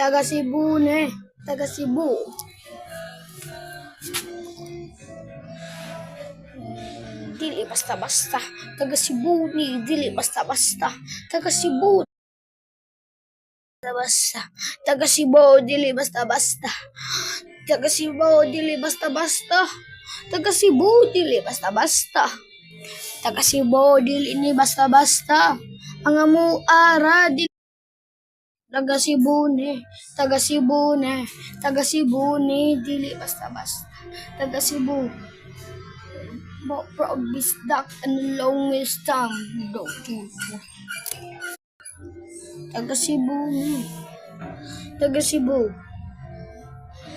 taga Cebu ni, taga Cebu. Dili basta-basta, taga Cebu ni, dili basta-basta, taga Cebu. Basta, taga Cebu, dili basta-basta. Taga Cebu, dili basta-basta. Taga Cebu, dili basta-basta. Taga Cebu, dili ni basta-basta. Mga muara, dili. Taga Cebu ni, taga Cebu ni, taga Cebu ni, dili basta-basta. Taga Cebu. Mo promise that and longest time. Don't you? Taga Cebu ni. Taga Cebu.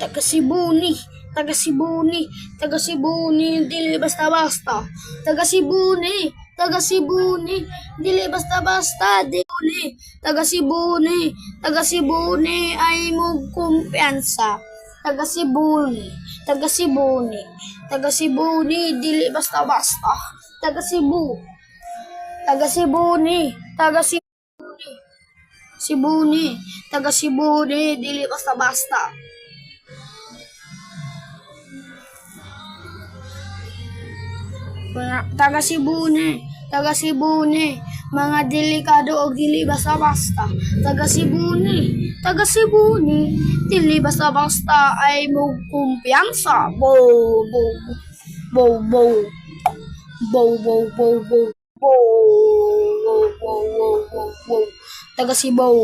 Taga Cebu ni. Taga Cebu ni. Taga Cebu ni. Dili basta-basta. Taga Cebu ni. Taga Cebu ni. Dili basta-basta. Dili ni. Taga Cebu ni. Taga Cebu ni. Ay mo kumpiyansa. Taga Cebu ni. Taga Cebu ni. Taga Cebu ni. Dili basta-basta. Taga Cebu. Taga Cebu ni. Taga Cebu. Cebu ni, taga Cebu ni, dili basta-basta. Taga Cebu ni, taga Cebu ni, mga delikado o dili basta-basta. Taga Cebu ni, taga Cebu ni, dili basta-basta ay mo kumpiyansa. Bow, bow, bow, bow, bow, bow, bow, bow, bow, bow, bow, bow, bow, taga Cebu.